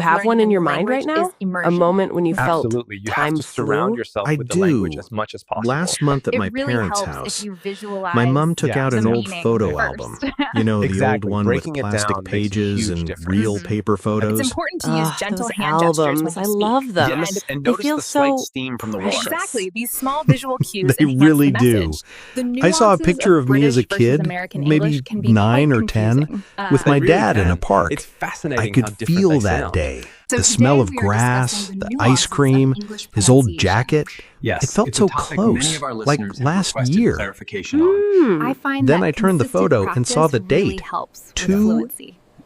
of have one learning in a your new mind right language now? is A immersion. moment when you felt Absolutely. You have time to surround flew? yourself I with the language do. as much as possible. Last month at It my really parents' helps house, if you visualize my mom took Yeah. out an the old meaning photo first. album. You know, the old Exactly. one Breaking with it plastic down makes a pages huge and difference. real paper It's photos. important to use gentle Those hand gestures when albums. you I speak. love them. Yes, and They notice feel the slight so steam from the precious. water. Exactly. These small visual cues They enhance really the do. message. The I saw a nuances picture of me as a British versus kid, American maybe English can be 9 quite or 10, confusing. with They my really dad in a can. park. It's fascinating I how could different feel they that sound. day. So The smell today of we are grass, discussing the the ice nuances of cream, English his old pronunciation. jacket. Yes, It felt it's so a topic many close, of our like listeners have last requested year. clarification on. I find Then that I turned the consistent photo and saw the practice really date. helps with 2 fluency.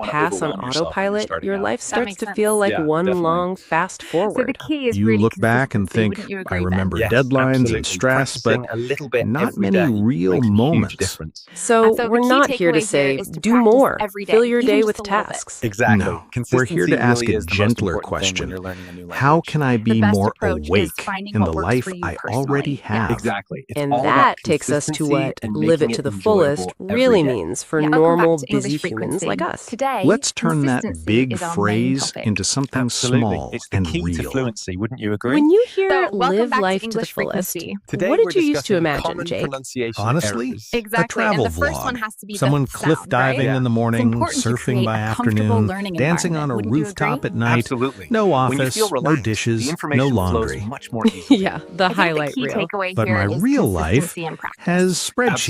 wanna pass on overwhelm yourself when you're autopilot, starting your out. life starts makes to sense. feel like Yeah, one definitely. long fast So the forward. key is You really look back and consistency. think, Wouldn't you I agree, Ben? remember Yes, deadlines absolutely. and stress, but Practicing a little bit not every many day real makes a huge moments. difference. So So the we're key not here to takeaway say, here is to do practice more, every day, fill your even day just with a little bit. tasks. Exactly. No, we're here Consistency to ask really a is the most gentler important thing when question. you're learning a new language. How can I be best more approach is awake finding in what the works life for you I personally. already Yeah. have? Exactly. It's And all about that takes us to consistency what and live making it to the enjoyable fullest every really day. means for Welcome back normal, to English busy Frequency. humans like us. Today, Let's turn that consistency big is our main phrase topic. into something Absolutely. small It's the and key to real. fluency, wouldn't you agree? When you hear So, welcome live back to life to the English fullest, Frequency. Today what did we're you used to discussing imagine, common Jake? pronunciation Honestly, errors. Exactly. a travel and the first vlog. one has to be Someone the cliff sound, diving right? in the It's morning, important to surfing create by a comfortable afternoon, learning dancing on a environment. Wouldn't you rooftop agree? at night, Absolutely. no When you office, feel no relaxed, dishes, the no information laundry. flows much more easily. Yeah, the I think the highlight key reel. takeaway But here my is real life consistency and practice. has spreadsheets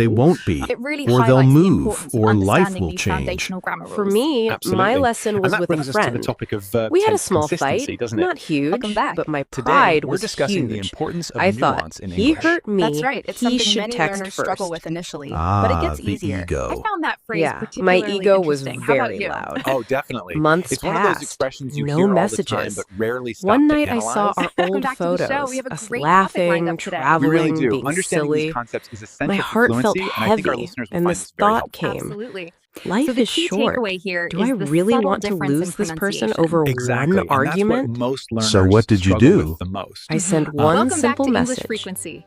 they won't be, It really or they'll highlights the move, importance of or life understanding will these change. foundational grammar For rules. me, my Absolutely. lesson And was that with a brings us to the friend. topic of We had a tense small consistency, fight, doesn't it? not huge, Welcome back. but my Today, pride we're was discussing the huge. importance of I thought nuance in he English. hurt me. That's right. It's he something should many text learners first. struggle with initially, but it gets The easier. ego. I found that phrase Yeah, my particularly ego was interesting. How about very you? loud. Oh, definitely. Months It's one of those passed, expressions you no hear all messages. the time, but rarely stop One to night I analyze. saw our Welcome old back to the show. photos, We have a us great topic lined laughing, up today. We traveling, really do. being Understanding silly. these concepts is My essential for heart felt fluency, and I think our heavy, listeners will and find this this very thought helpful. came. Absolutely. Life So the is key short. takeaway here Do is I the really subtle want to difference in lose this person pronunciation. over Exactly, one and that's what argument? most learners So what did you struggle do? with the most. I sent one Welcome back simple to English message. Frequency.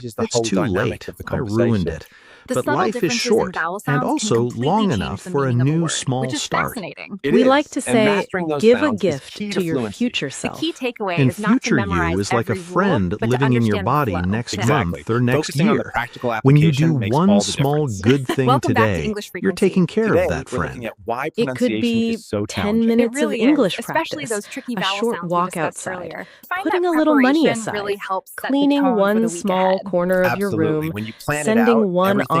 changes the It's whole too dynamic late. of the I conversation. ruined it. The But subtle life is differences in short vowel and sounds can also completely long change enough the for a meaning of new word, small which is start. fascinating. It We is, like to and say, mastering those give a sounds is gift key to your fluency. future The self. key takeaway And is not to future memorize you is like a every rule, friend but to living in your understand the body flow. next Exactly. month or next Focusing on the year. practical When you do application makes all one the small difference. good thing Welcome back to today, English you're Frequency. taking care Today, of that we're looking friend. at why It could pronunciation be is so 10 challenging. minutes It really of English is, especially practice, those tricky a vowel short sounds we walk discussed outside, earlier. Find putting that a little money preparation aside, really helps set the cleaning tone for one the week small ahead. corner of your Absolutely. room, When you plan it out, sending one everything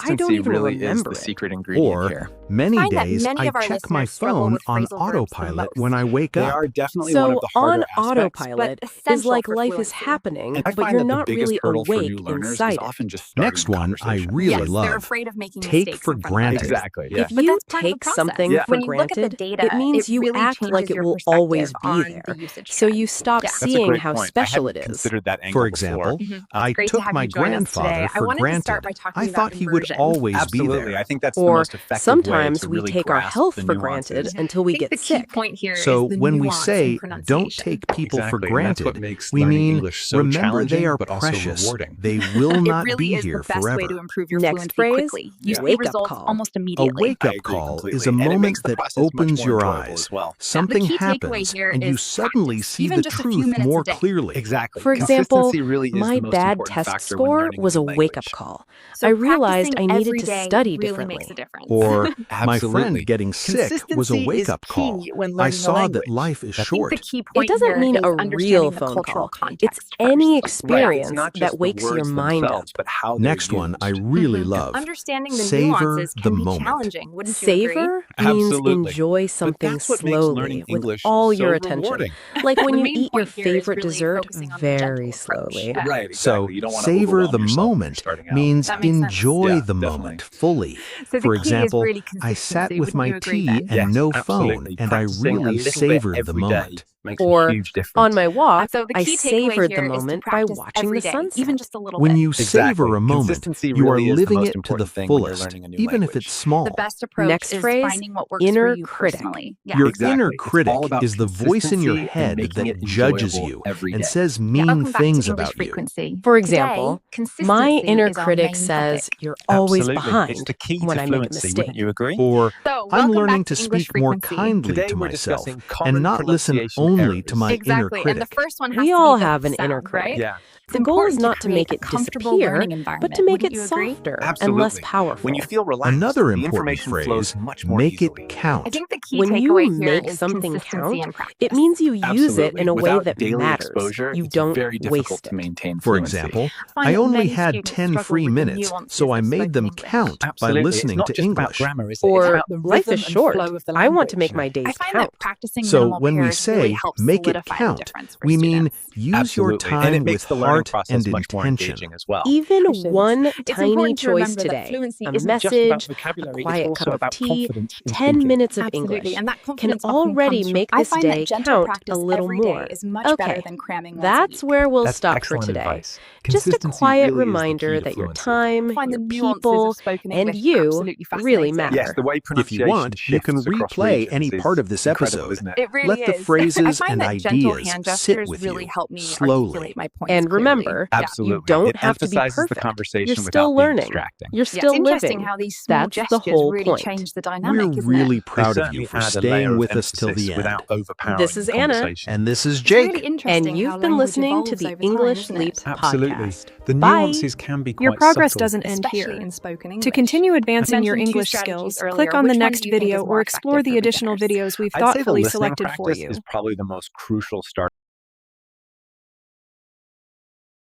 Consistency even really is remember the it. secret ingredient Or, here. many Find that days many I of our check my listeners struggle phone with on phrasal verbs the autopilot most. when I wake They up. are definitely one So of the on harder aspects. autopilot but is essential like for life is fluency. happening, And I but find you're that the not biggest really hurdle for awake new learners is inside it. often just starting Next one I conversation. really Yes, they're love. afraid of making Take mistakes for in front of others. granted. Exactly. Yeah. If But you that's part of the take process. something Yeah. for When you look at the granted, data, it means it you really act like changes it your will always perspective be on there. the usage So trend. you stop Yeah. That's a seeing great how point. special I it hadn't is. considered that angle For example, before. I Great to took have my you join us today. grandfather I for wanted to start granted. by talking I about thought he would immersion. always be Absolutely. there. I think that's the Or most effective way sometimes to we really take our grasp health the for granted nuances. until I we think get the key sick. point here So is the when we nuance in say don't pronunciation. take people for Exactly, and that's what granted, makes we learning mean English so remember challenging, they are but also precious. rewarding. They will It not really be is here the best way to forever. improve your Next fluency phrase, quickly. You see wake-up results call. almost A immediately. wake-up I agree call is completely, a and it moment makes the that process much opens more your enjoyable eyes. as well. Something The key takeaway happens, here and you is suddenly practice, see even the just a few truth minutes more a day. clearly. Exactly. For example, Consistency really is my the most bad important test factor when score learning a was a new wake-up language. call. So I realized practicing I needed every to day study really differently. makes a difference. Or my Absolutely. friend getting sick was a Consistency is wake-up call. key when I learning a saw that language. life is I think the short. key It point doesn't here mean is a understanding real the phone cultural call. context It's first. any Right. It's experience not just that the wakes your words mind up. themselves, but how they're Next one I used. really love. Understanding the Savor nuances the can be moment. challenging, wouldn't you agree? Savor means Absolutely. enjoy But something that's what makes slowly learning with English all so your attention. rewarding. Like when The you main eat your point here is favorite really dessert focusing on the very gentle approach. slowly. Right, So exactly. You don't want to savor overwhelm the yourself when you're moment starting out. means That makes sense. enjoy Yeah, the definitely. moment fully. So For the key is example, really I sat consistency, with wouldn't my you agree, tea Ben? and Yes, no phone, absolutely. and I Practicing a really little bit savored the every moment. day makes a Or huge difference. on my walk, So the I key takeaway savored here the is to moment by practice watching every the day, sunset. even just a little When bit. you savor a moment, Consistency you are really is the living most it to the important thing when you're fullest, learning a new even if language. it's small. The best approach Next is phrase, finding what works for inner you critic. personally. Yeah. Your Exactly. inner It's critic all about is the voice in your consistency and head making that it judges enjoyable you every and day. says Yeah, mean welcome back to things English about you. frequency. For Today, example, my consistency inner is our critic main says topic. you're always Absolutely. It's behind the key when to I make a fluency, wouldn't mistake. you agree? Or So, I'm welcome learning back to to English speak more frequency. kindly Today to we're myself discussing and common not listen pronunciation only to errors. my inner Exactly. And the critic. first one has We to all be the have an inner sound, critic. right? Yeah, It's The goal is important not to create make a it comfortable disappear, learning but environment. to make Wouldn't it you agree? softer and less absolutely. powerful. When you feel relaxed, Another the important information phrase, flows much more make easily. I it count. think the key When takeaway you here make is something consistency count, and practice. it means you use it Absolutely. in a way Without that daily matters. exposure, You it's don't very difficult waste to it. maintain For fluency. example, find I that only many had students 10 struggle free with the minutes, nuances so I of made spoken them English. count by Absolutely. listening It's to not just about English. grammar, is it? It's Or about the life rhythm is and short. flow of the I want to language. make my days I find count. that practicing So minimal when we pairs really say helps make it solidify the count, difference for we mean students. use your Absolutely. And time it makes with the learning heart process and much more intention. engaging as well. Even one It's tiny important to choice remember that today, fluency a isn't just about message, a vocabulary, quiet it's cup also of about tea, confidence in 10 speaking. minutes of Absolutely. English And that can confidence often already comes from make I this find day that gentle count practice a little every day more. is much better Okay, than cramming once a that's week. where we'll That's stop for excellent today. advice. Just a Consistency quiet really is the reminder key to that your fluency. time, Find your the nuances people, of spoken and English you absolutely really fascinating. matter. Yes, the way If pronunciation you want, you can shifts across replay regions any is part of this incredible, episode. isn't it? It really Let the is. I phrases find and that gentle ideas hand sit gestures with really you help me slowly. articulate my points And clearly. remember, Yeah. Absolutely. you don't It have to be emphasizes the perfect. conversation You're without still being learning. distracting. You're Yeah, still it's interesting living. how these small That's the gestures whole really point. change the We're dynamic, isn't really it? They proud of certainly you for add a layer staying of with us till emphasis the end. without overpowering This is the Anna. conversation. And this is It's really Jake. interesting And you've how been language listening to evolves the over time, English isn't Leap it? Absolutely. podcast. The Bye. nuances can be quite Your progress subtle. doesn't end Especially here. in spoken English. To continue advancing your mentioned two English strategies skills, earlier. click on the Which one next do you think is video more or explore effective the for additional beginners? videos we've I'd say the thoughtfully listening selected for practice you. is probably the most crucial start.